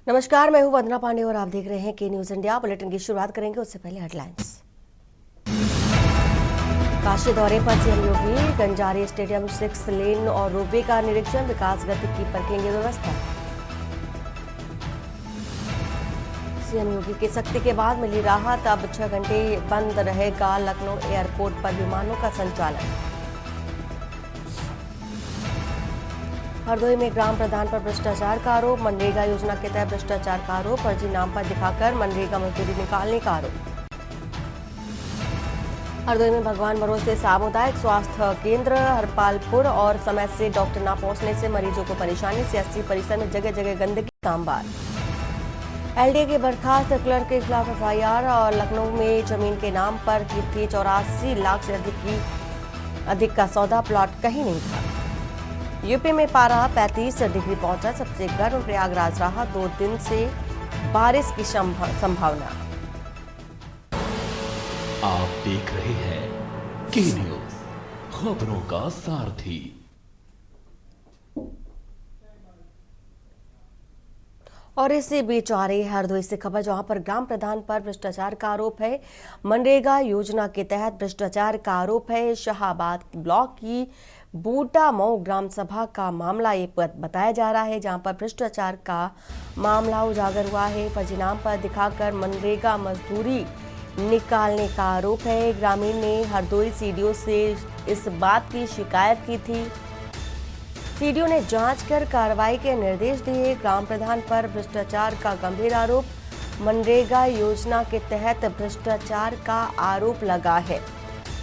नमस्कार, मैं हूं वंदना पांडे और आप देख रहे हैं के न्यूज इंडिया। बुलेटिन की शुरुआत करेंगे उससे पहले हेडलाइंस। काशी दौरे पर सीएम योगी, गंजारी स्टेडियम 6 लेन और रोपवे का निरीक्षण, विकास गति की परखेंगे व्यवस्था। सीएम योगी की सख्ती के बाद मिली राहत, अब 6 घंटे बंद रहेगा लखनऊ एयरपोर्ट पर विमानों का संचालन। हरदोई में ग्राम प्रधान पर भ्रष्टाचार का आरोप, मनरेगा योजना के तहत भ्रष्टाचार का आरोप, फर्जी नाम पर दिखाकर मनरेगा मजदूरी निकालने का आरोप। हरदोई में भगवान भरोसे सामुदायिक स्वास्थ्य केंद्र हरपालपुर और समय से डॉक्टर न पहुंचने से मरीजों को परेशानी, सियासी परिसर में जगह जगह गंदगी कामबार। एलडीए के बर्खास्त क्लर्क के खिलाफ एफआईआर और लखनऊ में जमीन के नाम पर की थी 84 लाख से अधिक का सौदा, प्लॉट कहीं नहीं था। यूपी में पारा 35 डिग्री पहुंचा, सबसे गर्म प्रयागराज रहा, 2 दिन से बारिश की संभावना। आप देख रहे हैं के न्यूज, खबरों का सारथी। और इसी बीच आ रही है हरदोई से खबर, जहां पर ग्राम प्रधान पर भ्रष्टाचार का आरोप है। मनरेगा योजना के तहत भ्रष्टाचार का आरोप है। शाहाबाद ब्लॉक की बूटा मऊ ग्राम सभा का मामला ये बताया जा रहा है, जहां पर भ्रष्टाचार का मामला उजागर हुआ है। फर्जी नाम पर दिखाकर मनरेगा मजदूरी निकालने का आरोप है। ग्रामीण ने हरदोई सीडीओ से इस बात की शिकायत की थी। सीडीओ ने जांच कर कार्रवाई के निर्देश दिए। ग्राम प्रधान पर भ्रष्टाचार का गंभीर आरोप, मनरेगा योजना के तहत भ्रष्टाचार का आरोप लगा है।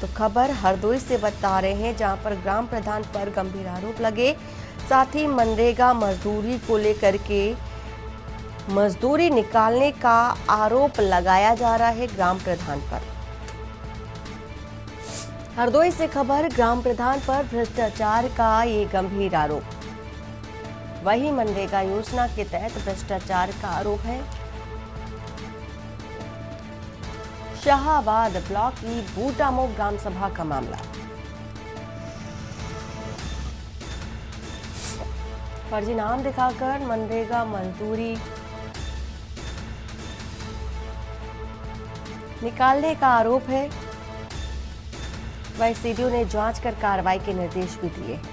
तो खबर हरदोई से बता रहे हैं, जहां पर ग्राम प्रधान पर गंभीर आरोप लगे, साथ ही मनरेगा मजदूरी को लेकर के मजदूरी निकालने का आरोप लगाया जा रहा है ग्राम प्रधान पर। हरदोई से खबर, ग्राम प्रधान पर भ्रष्टाचार का ये गंभीर आरोप। वही मनरेगा योजना के तहत भ्रष्टाचार का आरोप है। शाहाबाद ब्लॉक की बूटा मऊ ग्राम सभा का मामला। फर्जी नाम दिखाकर मनरेगा मजदूरी निकालने का आरोप है। वही सीडीओ ने जांच कर कार्रवाई के निर्देश भी दिए हैं।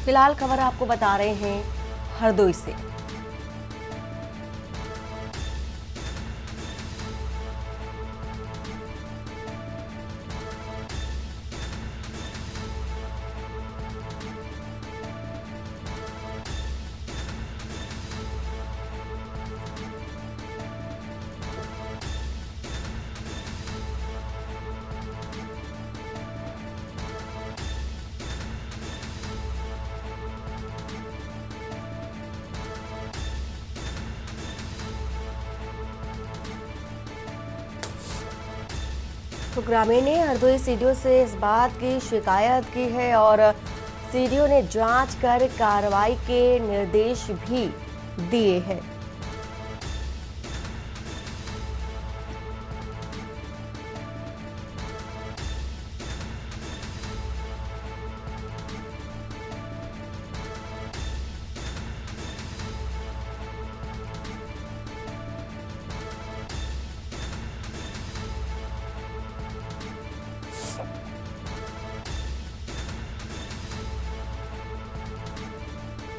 फिलहाल खबर आपको बता रहे हैं हरदोई से। तो ग्रामीण ने हरदोई सीडीओ से इस बात की शिकायत की है और सीडीओ ने जांच कर कार्रवाई के निर्देश भी दिए हैं।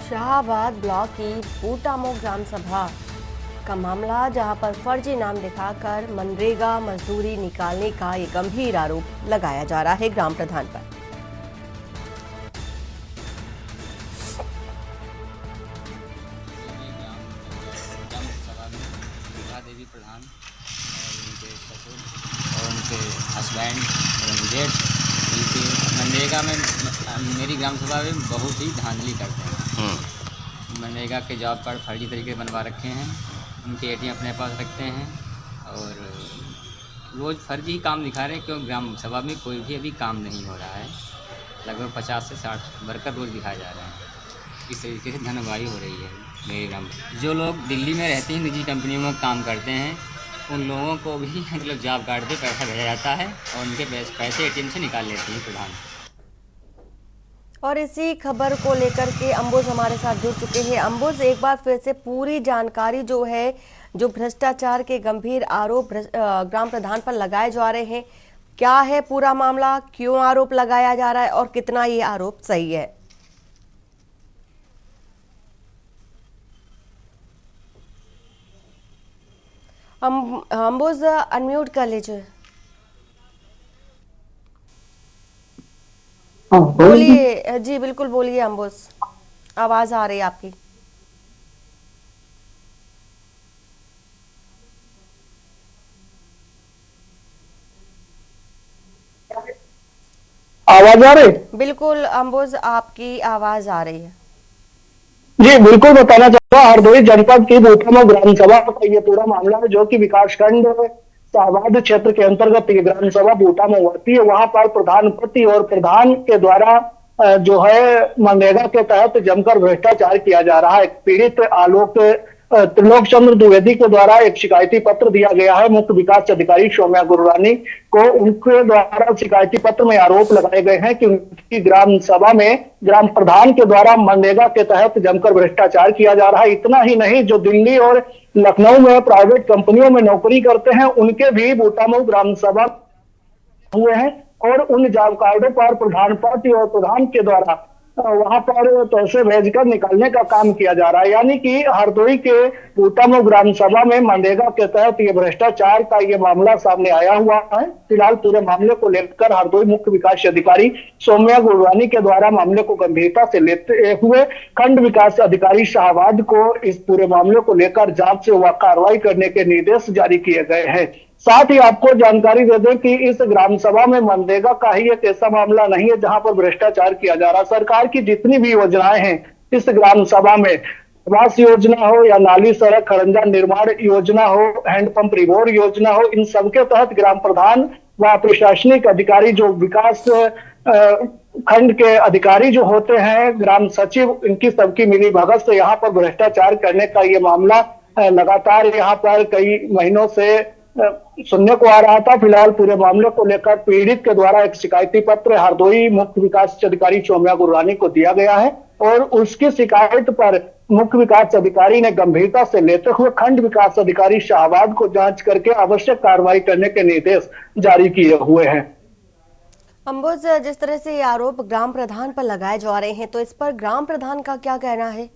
शाहाबाद ब्लॉक की बूटा मऊ ग्राम सभा का मामला, जहां पर फर्जी नाम दिखाकर मनरेगा मजदूरी निकालने का ये गंभीर आरोप लगाया जा रहा है ग्राम प्रधान पर। देवी प्रधान और उनके ससुर और उनके हस्बैंड और जेठ मिलकर मनरेगा में मेरी ग्राम सभा में बहुत ही धांधली करते हैं। मनरेगा के जॉब कार्ड फर्जी तरीके से बनवा रखे हैं, उनके एटीएम अपने पास रखते हैं और रोज़ फर्जी ही काम दिखा रहे हैं, क्योंकि ग्राम सभा में कोई भी अभी काम नहीं हो रहा है। लगभग 50 से 60 वर्कर रोज़ दिखाए जा रहे हैं। इस तरीके से धनवाई हो रही है मेरे ग्राम। जो लोग दिल्ली में रहते हैं, निजी कंपनियों में काम करते हैं, उन लोगों को भी मतलब जॉब कार्ड पे पैसा भेजा जाता है और उनके पैसे एटीएम से निकाल लेते हैं प्रधान। और इसी खबर को लेकर के अंबुज हमारे साथ जुड़ चुके हैं। अंबुज, एक बार फिर से पूरी जानकारी जो है, जो भ्रष्टाचार के गंभीर आरोप ग्राम प्रधान पर लगाए जा रहे हैं, क्या है पूरा मामला, क्यों आरोप लगाया जा रहा है और कितना ये आरोप सही है? अंबुज अनम्यूट कर लीजिए। बोलिए जी, बिल्कुल बोलिए अंबुज, आवाज आ रही है आपकी। आवाज आ रही? बिल्कुल अंबुज, आपकी आवाज आ रही है। जी बिल्कुल, बताना चाहूंगा हरदोई जनपद की बूटामा ग्राम सभा का ये पूरा मामला है, जो कि विकासखंड शाहबाद क्षेत्र के अंतर्गत ये ग्राम सभा बूटामा होती है। वहां पर प्रधान पति और प्रधान के द्वारा जो है मनरेगा के तहत जमकर भ्रष्टाचार किया जा रहा है। पीड़ित त्रिलोक चंद्र द्विवेदी के द्वारा एक शिकायती पत्र दिया गया है मुख्य विकास अधिकारी सौम्या गुरुरानी को। उनके द्वारा शिकायती पत्र में आरोप लगाए गए हैं कि उनकी ग्राम सभा में ग्राम प्रधान के द्वारा मनरेगा के तहत जमकर भ्रष्टाचार किया जा रहा है। इतना ही नहीं, जो दिल्ली और लखनऊ में प्राइवेट कंपनियों में नौकरी करते हैं, उनके भी बूटामऊ ग्राम सभा हुए हैं और उन जॉब कार्डों पर प्रधान पति और प्रधान के द्वारा वहां पर पैसे भेजकर निकालने का काम किया जा रहा है। यानी कि हरदोई के बूटामऊ ग्राम सभा में मनरेगा के तहत ये भ्रष्टाचार का ये मामला सामने आया हुआ है। फिलहाल पूरे मामले को लेकर हरदोई मुख्य विकास अधिकारी सौम्या गुरुरानी के द्वारा मामले को गंभीरता से लेते हुए खंड विकास अधिकारी शाहबाद को इस पूरे मामले को लेकर जांच व कार्रवाई करने के निर्देश जारी किए गए हैं। साथ ही आपको जानकारी दे दें कि इस ग्राम सभा में मनरेगा का ही एक ऐसा मामला नहीं है जहां पर भ्रष्टाचार किया जा रहा है। सरकार की जितनी भी योजनाएं हैं इस ग्राम सभा में, आवास योजना हो या नाली सड़क खरंजा निर्माण योजना हो, हैंडपंप रिवोर योजना हो, इन सबके तहत ग्राम प्रधान व प्रशासनिक अधिकारी जो विकास खंड के अधिकारी जो होते हैं, ग्राम सचिव, इनकी सबकी मिली भगत से यहाँ पर भ्रष्टाचार करने का ये मामला लगातार यहाँ पर कई महीनों से सुनने को आ रहा था। फिलहाल पूरे मामले को लेकर पीड़ित के द्वारा एक शिकायती पत्र हरदोई मुख्य विकास अधिकारी सौम्या गुरुरानी को दिया गया है और उसकी शिकायत पर मुख्य विकास अधिकारी ने गंभीरता से लेते हुए खंड विकास अधिकारी शाहबाद को जांच करके आवश्यक कार्रवाई करने के निर्देश जारी किए हुए हैं। अंबुज, जिस तरह से ये आरोप ग्राम प्रधान पर लगाए जा रहे हैं, तो इस पर ग्राम प्रधान का क्या कहना है?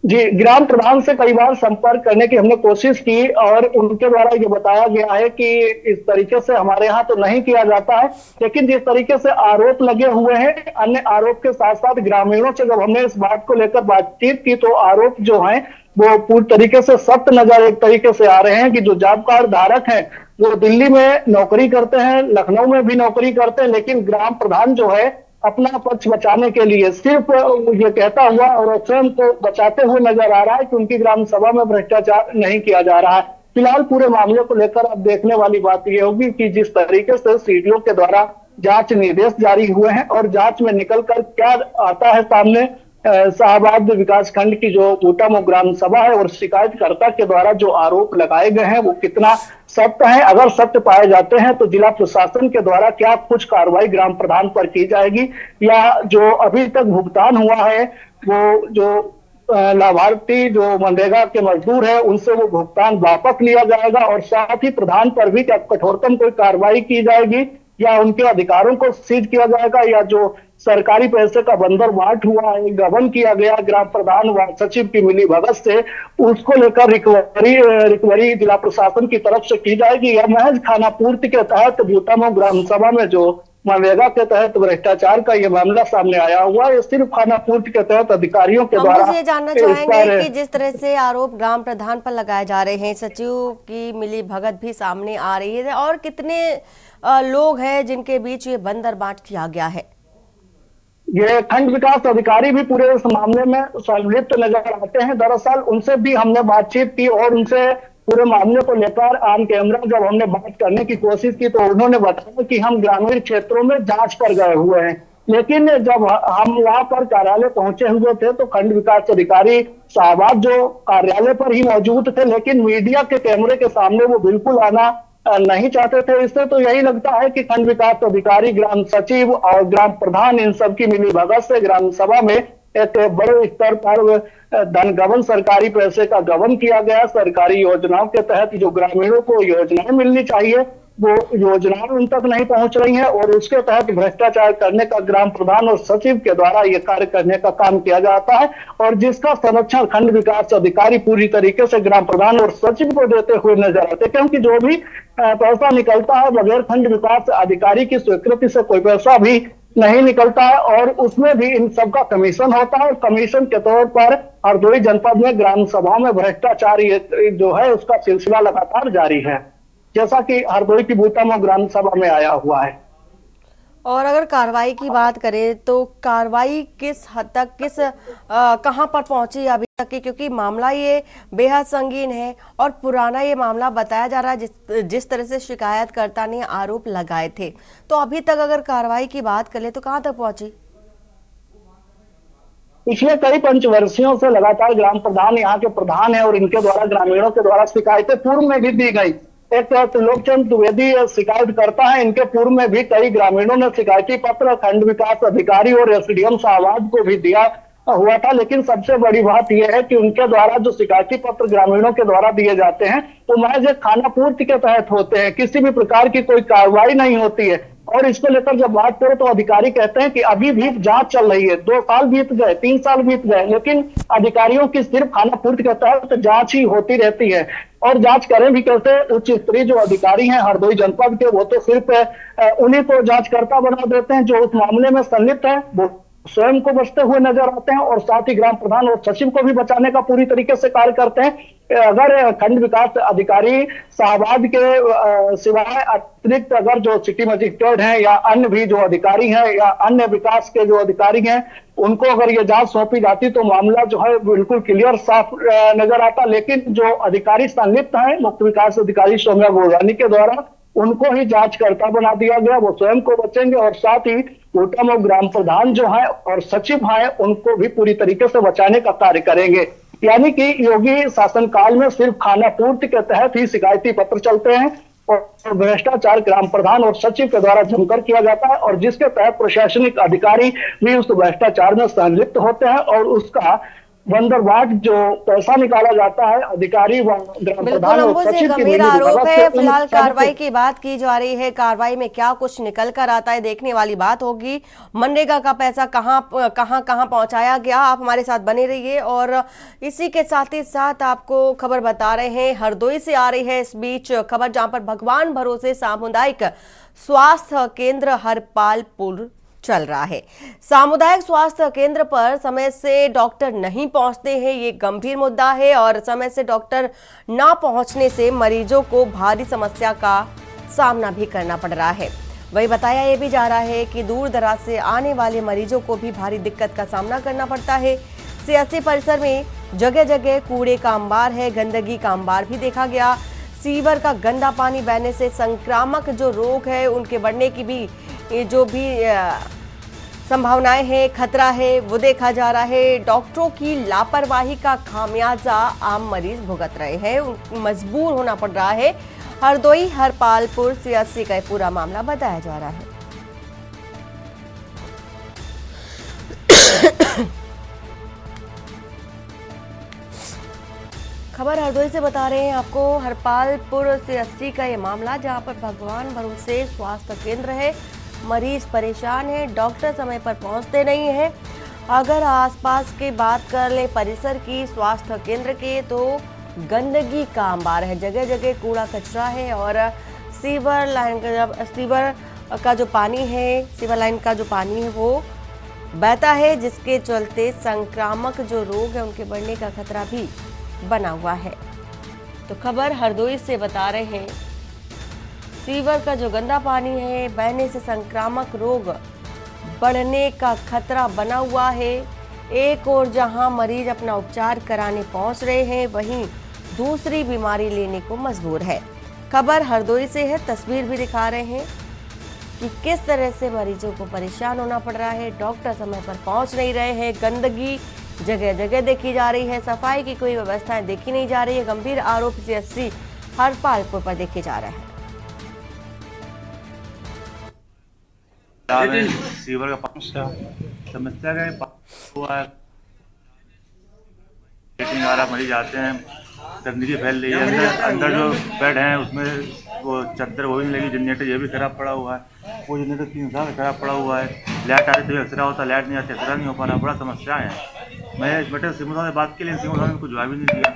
जी, ग्राम प्रधान से कई बार संपर्क करने की हमने कोशिश की और उनके द्वारा ये बताया गया है कि इस तरीके से हमारे यहाँ तो नहीं किया जाता है, लेकिन जिस तरीके से आरोप लगे हुए हैं, अन्य आरोप के साथ साथ ग्रामीणों से जब हमने इस बात को लेकर बातचीत की तो आरोप जो है वो पूरी तरीके से सत्य नजर एक तरीके से आ रहे हैं कि जो जॉब कार्ड धारक हैं वो दिल्ली में नौकरी करते हैं, लखनऊ में भी नौकरी करते हैं, लेकिन ग्राम प्रधान जो है अपना पक्ष बचाने के लिए सिर्फ ये कहता हुआ और स्वयं को बचाते हुए नजर आ रहा है कि उनकी ग्राम सभा में भ्रष्टाचार नहीं किया जा रहा है। फिलहाल पूरे मामले को लेकर अब देखने वाली बात यह होगी कि जिस तरीके से सीडीओ के द्वारा जांच निर्देश जारी हुए हैं और जांच में निकलकर क्या आता है सामने, शाहबाद विकास खंड की जो बूटामऊ ग्राम सभा है और शिकायतकर्ता के द्वारा जो आरोप लगाए गए हैं वो कितना सत्य है। अगर सत्य पाए जाते हैं तो जिला प्रशासन के द्वारा क्या कुछ कार्रवाई ग्राम प्रधान पर की जाएगी या जो अभी तक भुगतान हुआ है वो जो लाभार्थी जो मनरेगा के मजदूर है उनसे वो भुगतान वापस लिया जाएगा और साथ ही प्रधान पर भी क्या कठोरतम कोई कार्रवाई की जाएगी या उनके अधिकारों को सीज किया जाएगा या जो सरकारी पैसे का बंदर बांट हुआ है, गबन किया गया ग्राम प्रधान व सचिव की मिली भगत से, उसको लेकर रिकवरी जिला प्रशासन की तरफ से की जाएगी या महज खाना पूर्ति के तहत बूटामऊ ग्राम सभा में जो मनरेगा के तहत भ्रष्टाचार का ये मामला सामने आया हुआ है, सिर्फ खाना पूर्ति के तहत अधिकारियों के द्वारा। हम ये जानना चाहेंगे कि जिस तरह से आरोप ग्राम प्रधान पर लगाए जा रहे हैं, सचिव की मिली भगत भी सामने आ रही है और कितने लोग हैं जिनके बीच ये बंदर बांट किया गया है? ये खंड विकास अधिकारी भी पूरे इस मामले में संलिप्त नजर आते हैं। दरअसल उनसे भी हमने बातचीत की और उनसे पूरे मामले को लेकर ऑन कैमरा जब हमने बात करने की कोशिश की तो उन्होंने बताया कि हम ग्रामीण क्षेत्रों में जांच पर गए हुए हैं, लेकिन जब हम वहां पर कार्यालय पहुंचे हुए थे तो खंड विकास अधिकारी शाहबाद जो कार्यालय पर ही मौजूद थे, लेकिन मीडिया के कैमरे के सामने वो बिल्कुल आना नहीं चाहते थे। इससे तो यही लगता है कि खंड विकास अधिकारी, ग्राम सचिव और ग्राम प्रधान इन सब की मिलीभगत से ग्राम सभा में एक बड़े स्तर पर धन गबन, सरकारी पैसे का गबन किया गया। सरकारी योजनाओं के तहत जो ग्रामीणों को योजनाएं मिलनी चाहिए वो योजनाएं उन तक नहीं पहुंच रही हैं, और उसके तहत भ्रष्टाचार करने का ग्राम प्रधान और सचिव के द्वारा ये कार्य करने का काम किया जाता है, और जिसका संरक्षण खंड विकास अधिकारी पूरी तरीके से ग्राम प्रधान और सचिव को देते हुए नजर आते। क्योंकि जो भी पैसा निकलता है बगैर खंड विकास अधिकारी की स्वीकृति से कोई पैसा भी नहीं निकलता है, और उसमें भी इन सबका कमीशन होता है। और कमीशन के तौर पर हरदोई जनपद में ग्राम सभाओं में भ्रष्टाचार जो है उसका सिलसिला लगातार जारी है, जैसा कि हरदोई की बूटामो ग्राम सभा में आया हुआ है। और अगर कार्रवाई की बात करें तो कार्रवाई किस हद तक, कहां पर पहुंची अभी तक की, क्योंकि मामला ये बेहद संगीन है और पुराना ये मामला बताया जा रहा है जिस तरह से शिकायतकर्ता ने आरोप लगाए थे। तो अभी तक अगर कार्रवाई की बात करें तो कहां तक पहुंची? पिछले कई पंचवर्षियों से लगातार ग्राम प्रधान यहाँ के प्रधान है और इनके द्वारा ग्रामीणों के द्वारा शिकायतें पूर्व में भी दी गई। एक त्रिलोकचंद द्विवेदी शिकायत करता है, इनके पूर्व में भी कई ग्रामीणों ने शिकायती पत्र खंड विकास अधिकारी और एसडीएम शाहबाद को भी दिया हुआ था। लेकिन सबसे बड़ी बात यह है कि उनके द्वारा जो शिकायती पत्र ग्रामीणों के द्वारा दिए जाते हैं वो महज एक खाना पूर्ति के तहत होते हैं, किसी भी प्रकार की कोई कार्रवाई नहीं होती है। और इसको लेकर जब बात करो तो अधिकारी कहते हैं कि अभी भी जांच चल रही है। 2 साल बीत गए, 3 साल बीत गए, लेकिन अधिकारियों की सिर्फ खाना पूर्ति के तहत जांच ही होती रहती है। और जांच करें भी कैसे? उच्च स्तरीय जो अधिकारी हैं हरदोई जनपद के, वो तो सिर्फ उन्हीं को जांचकर्ता बना देते हैं जो उस मामले में संलिप्त है, वो स्वयं को बचते हुए नजर आते हैं, और साथ ही ग्राम प्रधान और सचिव को भी बचाने का पूरी तरीके से कार्य करते हैं। अगर खंड विकास अधिकारी शाहबाद के सिवाय अतिरिक्त अगर जो सिटी मजिस्ट्रेट हैं या अन्य भी जो अधिकारी हैं या अन्य विकास के जो अधिकारी हैं उनको अगर ये जांच सौंपी जाती तो मामला जो है बिल्कुल क्लियर साफ नजर आता। लेकिन जो अधिकारी संलिप्त हैं मुख्य विकास अधिकारी सौम्या गोरानी के द्वारा, उनको ही जांचकर्ता बना दिया गया। वो स्वयं को बचेंगे और साथ ही बूटामो ग्राम प्रधान जो है और सचिव हैं उनको भी पूरी तरीके से बचाने का कार्य करेंगे। यानी कि योगी शासनकाल में सिर्फ खाना पूर्ति के तहत ही शिकायती पत्र चलते हैं और भ्रष्टाचार ग्राम प्रधान और सचिव के द्वारा जमकर किया जाता है, और जिसके तहत प्रशासनिक अधिकारी भी उस भ्रष्टाचार में संलिप्त होते हैं और उसका बंदरबाट जो पैसा निकाला जाता है अधिकारी व ग्राम प्रधान और सचिव की गंभीर आरोप है। फिलहाल कार्रवाई की बात की जा रही है, कार्रवाई में क्या कुछ निकल कर आता है देखने वाली बात होगी। मनरेगा का पैसा कहां पहुंचाया गया, आप हमारे साथ बने रहिए। और इसी के साथ ही साथ आपको खबर बता रहे हैं, हरदोई से आ रही है इस बीच खबर, जहां पर भगवान भरोसे सामुदायिक स्वास्थ्य केंद्र हरपालपुर चल रहा है। सामुदायिक स्वास्थ्य केंद्र पर समय से डॉक्टर नहीं पहुंचते हैं, ये गंभीर मुद्दा है, और समय से डॉक्टर ना पहुंचने से मरीजों को भारी समस्या का सामना भी करना पड़ रहा है। वही बताया ये भी जा रहा है कि दूर दराज से आने वाले मरीजों को भी भारी दिक्कत का सामना करना पड़ता है। सियासी परिसर में जगह जगह कूड़े का अंबार है, गंदगी का अंबार भी देखा गया। सीवर का गंदा पानी बहने से संक्रामक जो रोग है उनके बढ़ने की भी जो भी संभावनाएं हैं, खतरा है, वो देखा जा रहा है। डॉक्टरों की लापरवाही का खामियाजा आम मरीज भुगत रहे हैं, मजबूर होना पड़ रहा है। हरदोई हरपालपुर सियासी का पूरा मामला बताया जा रहा है। खबर हरदोई से बता रहे हैं आपको, हरपालपुर सियासी का ये मामला, जहां पर भगवान भरोसे स्वास्थ्य केंद्र है, मरीज परेशान है, डॉक्टर समय पर पहुंचते नहीं हैं। अगर आसपास की बात कर ले परिसर की स्वास्थ्य केंद्र के, तो गंदगी का अंबार है, जगह जगह कूड़ा कचरा है, और सीवर लाइन का जो पानी है, सीवर लाइन का जो पानी है वो बहता है, जिसके चलते संक्रामक जो रोग है उनके बढ़ने का खतरा भी बना हुआ है। तो खबर हरदोई से बता रहे हैं, सीवर का जो गंदा पानी है बहने से संक्रामक रोग बढ़ने का खतरा बना हुआ है। एक और जहां मरीज अपना उपचार कराने पहुंच रहे हैं, वहीं दूसरी बीमारी लेने को मजबूर है। खबर हरदोई से है, तस्वीर भी दिखा रहे हैं कि किस तरह से मरीजों को परेशान होना पड़ रहा है, डॉक्टर समय पर पहुंच नहीं रहे हैं, गंदगी जगह जगह देखी जा रही है, सफाई की कोई व्यवस्थाएं देखी नहीं जा रही है। गंभीर आरोप सियासी हरपालपुर पर देखे जा रहे हैं। सीवर का समस्या का हुआ है। लेटरिन वाला मरीज आते हैं, गंदगी फैल रही है, अंदर जो बेड हैं उसमें वो चादर वो भी नहीं लगी, जनरेटर ये भी खराब पड़ा हुआ है, वो जनरेटर 3 साल से खराब पड़ा हुआ है। लाइट आती तो एक्सरा होता, लाइट नहीं आती एक्सरा नहीं हो पा रहा, बड़ा समस्याएं हैं। मैं बेटे सिमू साहब से बात की, लेकिन सिमू साहब ने कुछ जवाब ही नहीं दिया,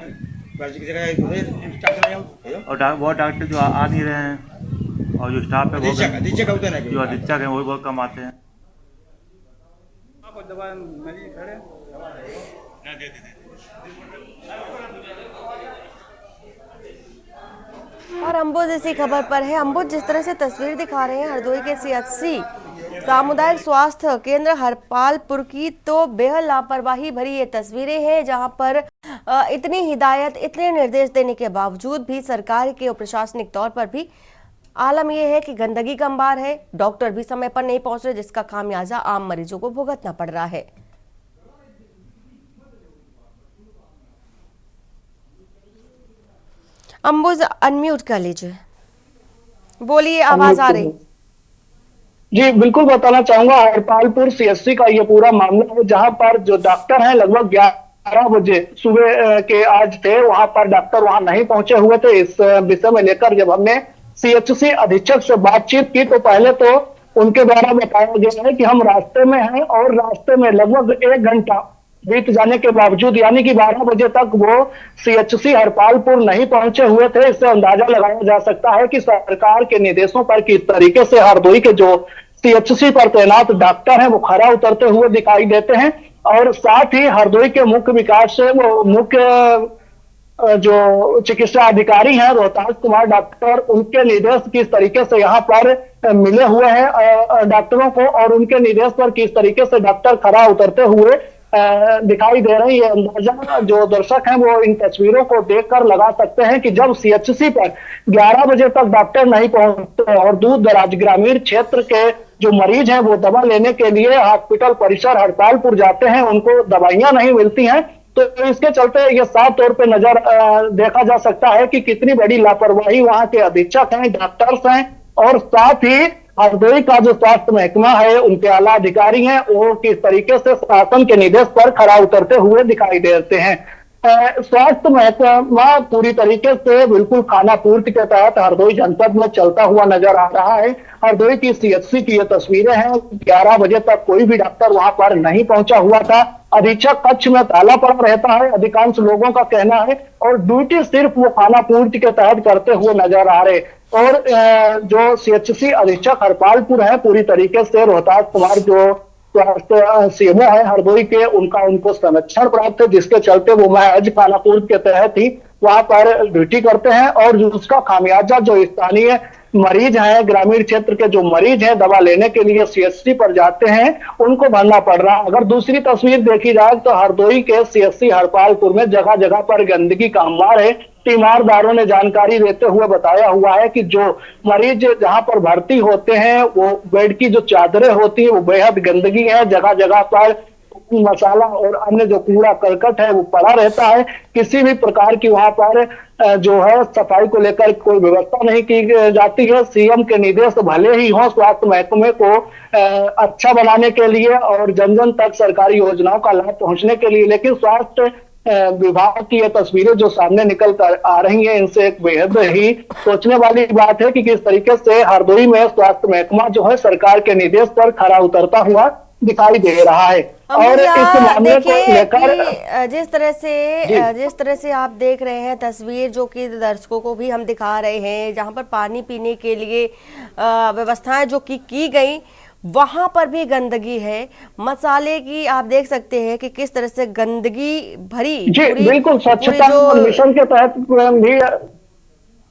और वो डॉक्टर जो आ नहीं रहे हैं, और जो स्टाफ है वो जो अधीक्षक है वो भी बहुत कम आते हैं। और अम्बुज इसी खबर पर है। अम्बुज जिस तरह से तस्वीर दिखा रहे हैं हरदोई के सीएचसी सामुदायिक स्वास्थ्य केंद्र हरपालपुर की, तो बेहद लापरवाही भरी ये तस्वीरें हैं, जहां पर इतनी हिदायत, इतने निर्देश देने के बावजूद भी सरकार के प्रशासनिक तौर पर भी आलम यह है कि गंदगी का अंबार है। डॉक्टर भी समय पर नहीं पहुंच रहे, जिसका खामियाजा आम मरीजों को भुगतना पड़ रहा है। अम्बुज अनम्यूट कर लीजिए, बोलिए, आवाज आ रही। जी बिल्कुल बताना चाहूंगा, हरपालपुर सीएचसी का ये पूरा मामला है, जहां पर जो डॉक्टर हैं लगभग 11 बजे सुबह के आज थे, वहां पर डॉक्टर वहां नहीं पहुंचे हुए थे। इस विषय में लेकर जब हमने सीएचसी अधीक्षक से बातचीत की तो पहले तो उनके द्वारा बताया गया है कि हम रास्ते में हैं, और रास्ते में लगभग 1 घंटा बीत जाने के बावजूद, यानी कि 12 बजे तक वो सीएचसी हरपालपुर नहीं पहुंचे हुए थे। इससे अंदाजा लगाया जा सकता है कि सरकार के निर्देशों पर किस तरीके से हरदोई के जो सीएचसी पर तैनात डॉक्टर हैं वो खरा उतरते हुए दिखाई देते हैं। और साथ ही हरदोई के मुख्य विकास से वो मुख्य जो चिकित्सा अधिकारी हैं रोहतास कुमार डॉक्टर, उनके निर्देश किस तरीके से यहाँ पर मिले हुए हैं डॉक्टरों को, और उनके निर्देश पर किस तरीके से डॉक्टर खरा उतरते हुए दिखाई दे रही है। अंदाजा जो दर्शक हैं वो इन तस्वीरों को देखकर लगा सकते हैं कि जब सीएचसी पर 11 बजे तक डॉक्टर नहीं पहुंचते और दूर दराज ग्रामीण क्षेत्र के जो मरीज हैं वो दवा लेने के लिए हॉस्पिटल परिसर हरपालपुर जाते हैं, उनको दवाइयां नहीं मिलती हैं, तो इसके चलते ये साफ तौर पे नजर देखा जा सकता है कि कितनी बड़ी लापरवाही वहां के अधीक्षक हैं, डॉक्टर्स हैं, और साथ ही हरदोई का जो स्वास्थ्य महकमा है, उनके आला अधिकारी हैं, वो किस तरीके से शासन के निर्देश पर खरा उतरते हुए दिखाई देते हैं। स्वास्थ्य महकमा पूरी तरीके से बिल्कुल खाना पूर्ति के तहत हरदोई जनपद में चलता हुआ नजर आ रहा है। हरदोई की सीएचसी की ये तस्वीरें हैं, 11 बजे तक कोई भी डॉक्टर वहां पर नहीं पहुंचा हुआ था। अधीक्षक कक्ष में ताला पड़ा रहता है, अधिकांश लोगों का कहना है, और ड्यूटी सिर्फ वो खाना पूर्ति के तहत करते हुए नजर आ रहे। और जो सीएचसी अधीक्षक हरपालपुर है, पूरी तरीके से रोहतास कुमार जो स्वास्थ्य सीएमओ है हरदोई के, उनको संरक्षण प्राप्त है, जिसके चलते वो महज खाना पूर्ति के तहत ही वहां पर ड्यूटी करते हैं, और उसका खामियाजा जो स्थानीय मरीज हैं, ग्रामीण क्षेत्र के जो मरीज हैं दवा लेने के लिए सीएचसी पर जाते हैं, उनको भरना पड़ रहा है। अगर दूसरी तस्वीर देखी जाए तो हरदोई के सीएचसी हरपालपुर में जगह जगह पर गंदगी का अंबार है। तीमारदारों ने जानकारी देते हुए बताया हुआ है कि जो मरीज जहां पर भर्ती होते हैं वो बेड की जो चादरें होती है वो बेहद गंदगी है, जगह जगह पर मसाला और अन्य जो कूड़ा करकट है वो पड़ा रहता है। किसी भी प्रकार की वहां पर जो है सफाई को लेकर कोई व्यवस्था नहीं की जाती है। सीएम के निर्देश भले ही हो स्वास्थ्य महकमे को अच्छा बनाने के लिए और जन जन तक सरकारी योजनाओं का लाभ पहुंचने के लिए, लेकिन स्वास्थ्य विभाग की ये तस्वीरें जो सामने निकल कर आ रही हैं, इनसे एक बेहद ही सोचने वाली बात है कि किस तरीके से हरदोई में स्वास्थ्य महकमा जो है सरकार के निर्देश पर खरा उतरता हुआ दिखाई दे रहा है। और इस मामले को लेकर जिस तरह से आप देख रहे हैं तस्वीर, जो कि दर्शकों को भी हम दिखा रहे हैं, जहां पर पानी पीने के लिए व्यवस्थाएं जो की गई, वहां पर भी गंदगी है। मसाले की आप देख सकते हैं कि किस तरह से गंदगी भरी। जी बिल्कुल, स्वच्छता मिशन के तहत भी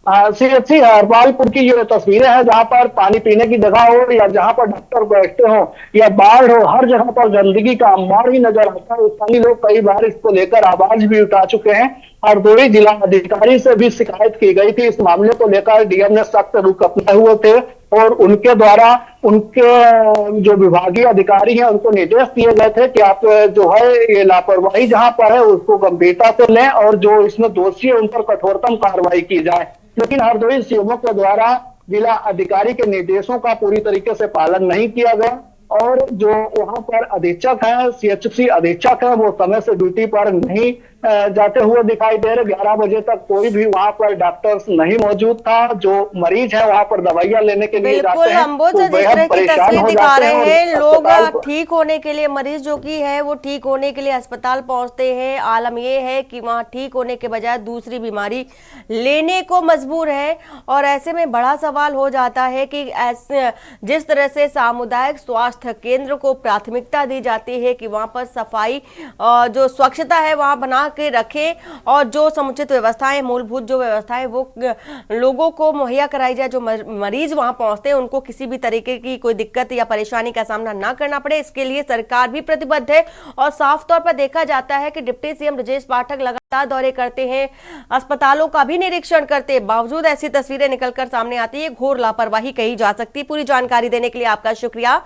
सीएचसी हरपालपुर की ये तस्वीरें हैं, जहां पर पानी पीने की जगह हो या जहां पर डॉक्टर बैठते हो या बाढ़ हो, हर जगह पर गंदगी का अंबार ही नजर आता है। स्थानीय लोग कई बार इसको लेकर आवाज भी उठा चुके हैं। हरदोई जिला अधिकारी से भी शिकायत की गई थी। इस मामले को लेकर डीएम ने सख्त रुख अपनाए हुए थे, और उनके द्वारा उनके जो विभागीय अधिकारी हैं उनको निर्देश दिए गए थे कि आप जो है ये लापरवाही जहां पर है उसको गंभीरता से लें, और जो इसमें दोषी है उन पर कठोरतम कार्रवाई की जाए। लेकिन हरदोई सीएमओ के द्वारा जिला अधिकारी के निर्देशों का पूरी तरीके से पालन नहीं किया गया और जो वहां पर अधीक्षक है, सीएचसी अधीक्षक है, वो समय से ड्यूटी पर नहीं जाते हुए दिखाई दे रहे। 11 बजे तक कोई भी वहां पर डॉक्टर्स नहीं मौजूद था। जो मरीज है वहां पर दवाइयां लेने के लिए जाते हैं बिल्कुल, तो जिस तरह की तस्वीर दिखा रहे हैं, लोग ठीक होने के लिए, मरीज जो की है वो ठीक होने के लिए अस्पताल पहुंचते हैं। आलम ये है कि वहां ठीक होने के बजाय दूसरी बीमारी लेने को मजबूर है और ऐसे में बड़ा सवाल हो जाता है कि ऐसे जिस तरह से सामुदायिक स्वास्थ्य केंद्र को प्राथमिकता दी जाती है कि वहां पर सफाई जो स्वच्छता है वहां बना के रखें और जो समुचित व्यवस्थाएं, मूलभूत जो व्यवस्थाएं वो लोगों को मुहैया कराई जाए। जो मरीज वहां पहुंचते हैं उनको किसी भी तरीके की कोई दिक्कत या परेशानी का सामना ना करना पड़े, इसके लिए सरकार भी प्रतिबद्ध है। और साफ तौर पर देखा जाता है कि डिप्टी सीएम ब्रजेश पाठक लगातार दौरे करते हैं, अस्पतालों का भी निरीक्षण करते हैं, बावजूद ऐसी तस्वीरें निकलकर सामने आती है। घोर लापरवाही कही जा सकती है। पूरी जानकारी देने के लिए आपका शुक्रिया।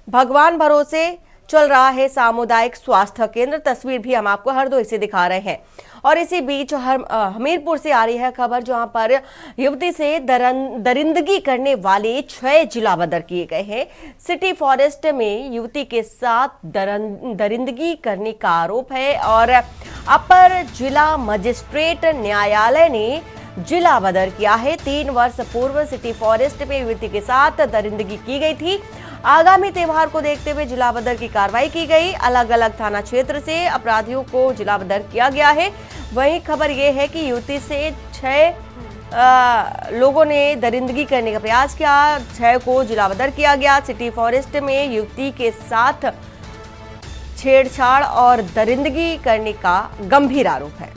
भगवान भरोसे चल रहा है सामुदायिक स्वास्थ्य केंद्र, तस्वीर भी हम आपको हरदोई से दिखा रहे हैं। और इसी बीच हमीरपुर से आ रही है खबर, जहां पर युवती से दरिंदगी करने वाले 6 जिला बदर किए गए हैं। सिटी फॉरेस्ट में युवती के साथ दरिंदगी करने का आरोप है और अपर जिला मजिस्ट्रेट न्यायालय ने जिला बदर किया है। 3 वर्ष पूर्व सिटी फॉरेस्ट में युवती के साथ दरिंदगी की गई थी। आगामी त्योहार को देखते हुए जिला बदर की कार्रवाई की गई। अलग अलग थाना क्षेत्र से अपराधियों को जिला बदर किया गया है। वहीं खबर यह है कि युवती से 6 लोगों ने दरिंदगी करने का प्रयास किया, 6 को जिला बदर किया गया। सिटी फॉरेस्ट में युवती के साथ छेड़छाड़ और दरिंदगी करने का गंभीर आरोप है।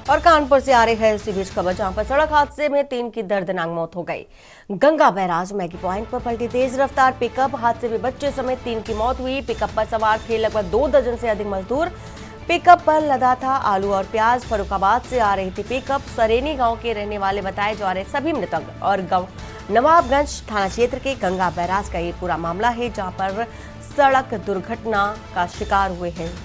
और कानपुर से आ रही है इसी बीच खबर, जहां पर सड़क हादसे में 3 की दर्दनाक मौत हो गई। गंगा बैराज मैगी पॉइंट पर पलटी तेज रफ्तार पिकअप, हादसे में बच्चे समेत 3 की मौत हुई। पिकअप पर सवार थे लगभग 2 दर्जन से अधिक मजदूर। पिकअप पर लदा था आलू और प्याज। फर्रुखाबाद से आ रही थी पिकअप। सरेनी गांव के रहने वाले बताए जा रहे सभी मृतक और नवाबगंज थाना क्षेत्र के गंगा बैराज का ये पूरा मामला है, जहां पर सड़क दुर्घटना का शिकार हुए हैं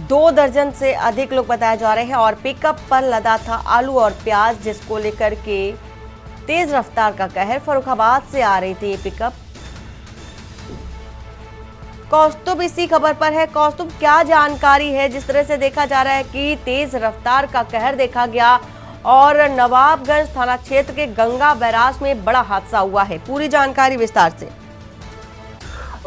2 दर्जन से अधिक लोग बताए जा रहे हैं। और पिकअप पर लदा था आलू और प्याज, जिसको लेकर के तेज रफ्तार का कहर। फर्रुखाबाद से आ रही थी ये पिकअप। कौस्तुभ इसी खबर पर है। कौस्तुभ, क्या जानकारी है? जिस तरह से देखा जा रहा है कि तेज रफ्तार का कहर देखा गया और नवाबगंज थाना क्षेत्र के गंगा बैराज में बड़ा हादसा हुआ है, पूरी जानकारी विस्तार से।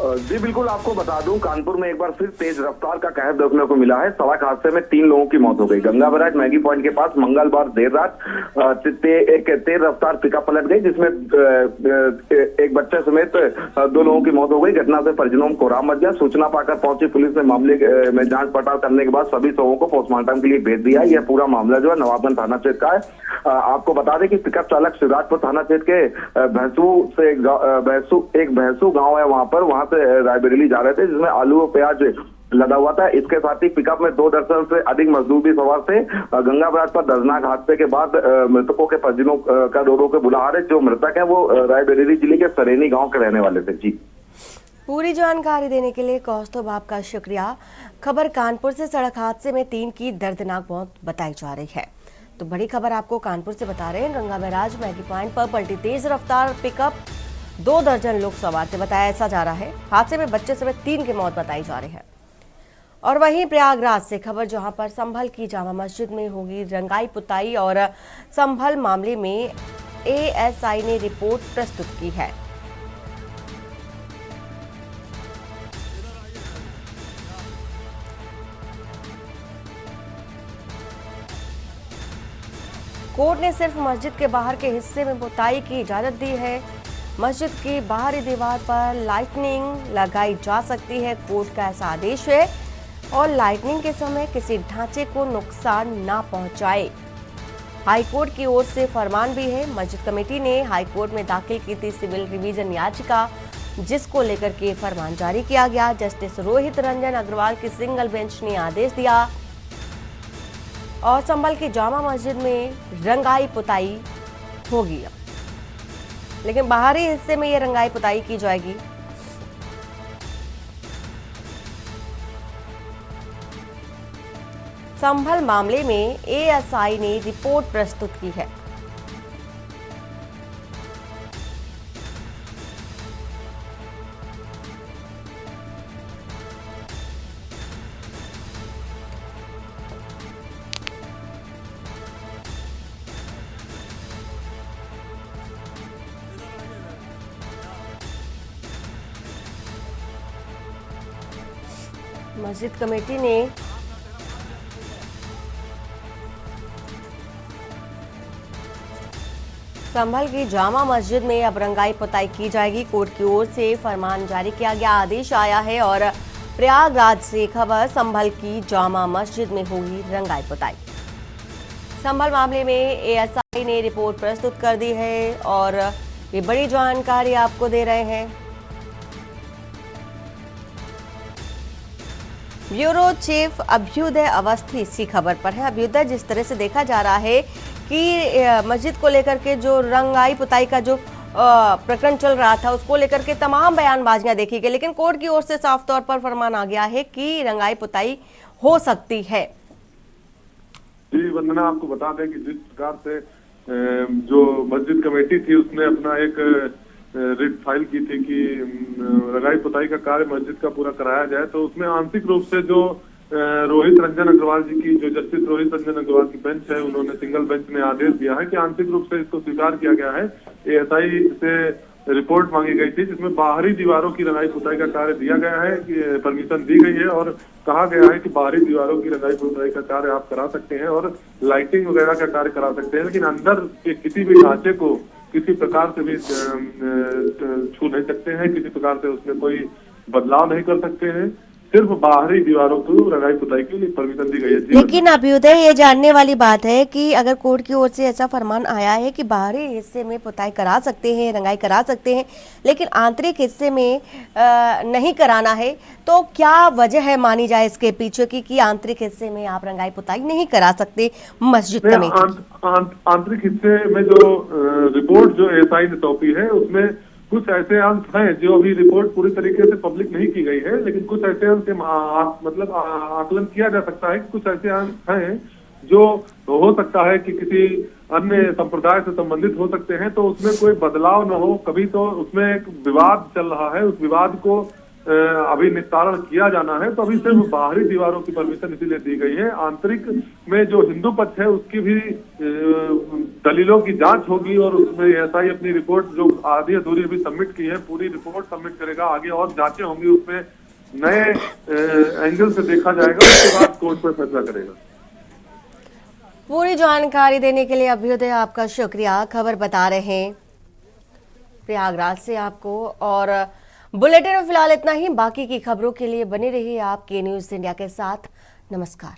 जी बिल्कुल, आपको बता दूं, कानपुर में एक बार फिर तेज रफ्तार का कहर देखने को मिला है। सड़क हादसे में 3 लोगों की मौत हो गई। गंगा बैराज मैगी पॉइंट के पास मंगलवार देर रात एक तेज रफ्तार पिकअप पलट गई, जिसमें एक बच्चे समेत 2 लोगों की मौत हो गई। घटना से परिजनों को राम मच गया। सूचना पाकर पहुंची पुलिस ने मामले में जांच पड़ताल करने के बाद सभी शवों को पोस्टमार्टम के लिए भेज दिया। यह पूरा मामला जो है नवाबगंज थाना क्षेत्र का है। आपको बता दें कि पिकअप चालक शिवराजपुर थाना क्षेत्र के भैंसू गाँव है, वहां से रायबरेली जा रहे थे, जिसमें आलू और प्याज लदा हुआ था। इसके साथ ही पिकअप में 2 दर्जन से अधिक मजदूर भी सवार थे। गंगा बैराज पर दर्दनाक हादसे के बाद मृतकों के परिजनों का रो के बुला रहे। जो मृतक है वो रायबरेली जिले के सरेनी गांव के रहने वाले थे। जी, पूरी जानकारी देने के लिए कौस्तुभ आपका शुक्रिया। खबर कानपुर से, सड़क हादसे में 3 की दर्दनाक मौत बताई जा रही है। तो बड़ी खबर आपको कानपुर से बता रहे हैं। गंगा बैराज मैगी पॉइंट पर पलटी तेज रफ्तार पिकअप, 2 दर्जन लोग सवार थे बताया ऐसा जा रहा है। हादसे में बच्चे समेत 3 की मौत बताई जा रही है। और वहीं प्रयागराज से खबर, जहां पर संभल की जामा मस्जिद में होगी रंगाई पुताई और संभल मामले में एएसआई ने रिपोर्ट प्रस्तुत की है। कोर्ट ने सिर्फ मस्जिद के बाहर के हिस्से में पुताई की इजाजत दी है। मस्जिद की बाहरी दीवार पर लाइटनिंग लगाई जा सकती है, कोर्ट का ऐसा आदेश है। और लाइटनिंग के समय किसी ढांचे को नुकसान ना पहुंचाए, हाईकोर्ट की ओर से फरमान भी है। मस्जिद कमेटी ने हाईकोर्ट में दाखिल की थी सिविल रिवीजन याचिका, जिसको लेकर के फरमान जारी किया गया। जस्टिस रोहित रंजन अग्रवाल की सिंगल बेंच ने आदेश दिया और संभल की जामा मस्जिद में रंगाई पुताई होगी। लेकिन बाहरी हिस्से में ये रंगाई पुताई की जाएगी। संभल मामले में एएसआई ने रिपोर्ट प्रस्तुत की है। मस्जिद कमेटी ने संभल की जामा मस्जिद में अब रंगाई पुताई की जाएगी। कोर्ट की ओर से फरमान जारी किया गया, आदेश आया है और प्रयागराज से खबर, संभल की जामा मस्जिद में होगी रंगाई पुताई। संभल मामले में एएसआई ने रिपोर्ट प्रस्तुत कर दी है और ये बड़ी जानकारी आपको दे रहे हैं। ब्यूरो चीफ अभ्युदय अवस्थी इसी खबर पर है। अभ्युदय, जिस तरह से देखा जा रहा है कि मस्जिद को लेकर के जो रंगाई पुताई का जो प्रकरण चल रहा था, उसको लेकर के तमाम बयानबाजियां देखी गई, लेकिन कोर्ट की ओर से साफ तौर पर फरमान आ गया है कि रंगाई पुताई हो सकती है। जी वंदना, आपको बता दें कि जिस प्रकार से जो मस्जिद कमेटी थी उसने अपना एक रिट फाइल की थी कि रंगाई पुताई का कार्य मस्जिद का पूरा कराया जाए, तो उसमें आंशिक रूप से जो रोहित रंजन अग्रवाल जी की, जो जस्टिस रोहित रंजन अग्रवाल की बेंच है, उन्होंने सिंगल बेंच में आदेश दिया है कि आंशिक रूप से इसको स्वीकार किया गया है। एएसआई से रिपोर्ट मांगी गई थी जिसमें बाहरी दीवारों की रंगाई पुताई का कार्य दिया गया है, कि परमिशन दी गई है और कहा गया है कि बाहरी दीवारों की रंगाई पुताई का कार्य आप करा सकते हैं और लाइटिंग वगैरह का कार्य करा सकते हैं, लेकिन अंदर के किसी भी ढांचे को किसी प्रकार से भी छू नहीं सकते हैं, किसी प्रकार से उसमें कोई बदलाव नहीं कर सकते हैं। सिर्फ बाहरी दीवारों को रंगाई पुताई के लिए परमिशन दी गई है। लेकिन अभ्युदय, ये जानने वाली बात है कि अगर कोर्ट की ओर से ऐसा फरमान आया है कि बाहरी हिस्से में पुताई करा सकते हैं, रंगाई करा सकते हैं, लेकिन आंतरिक हिस्से में नहीं कराना है, तो क्या वजह है मानी जाए इसके पीछे कि आंतरिक हिस्से में आप रंगाई पुताई नहीं करा सकते मस्जिद कमेटी? आंतरिक हिस्से में जो रिपोर्ट जो एएसआई ने सौंपी है उसमें कुछ ऐसे अंश हैं जो अभी रिपोर्ट पूरी तरीके से पब्लिक नहीं की गई है, लेकिन कुछ ऐसे अंश मतलब आकलन किया जा सकता है कि कुछ ऐसे अंश हैं जो हो सकता है कि किसी अन्य संप्रदाय से संबंधित हो सकते हैं, तो उसमें कोई बदलाव न हो। कभी तो उसमें एक विवाद चल रहा है, उस विवाद को अभी निस्तारण किया जाना है, तो अभी सिर्फ बाहरी दीवारों की परमिशन इसीलिए दी गई है। आंतरिक में जो हिंदू पक्ष है उसकी भी दलीलों की जांच होगी और उसमें एएसआई अपनी रिपोर्ट जो आधी अधूरी अभी सबमिट की है, पूरी रिपोर्ट सबमिट करेगा। आगे और जांचें होंगी, उसमें नए एंगल से देखा जाएगा, उसके बाद कोर्ट पर फैसला करेगा। पूरी जानकारी देने के लिए अभ्युदय आपका शुक्रिया। खबर बता रहे हैं प्रयागराज से आपको, और बुलेटिन में फिलहाल इतना ही। बाकी की खबरों के लिए बने रहिए आप के न्यूज़ इंडिया के साथ। नमस्कार।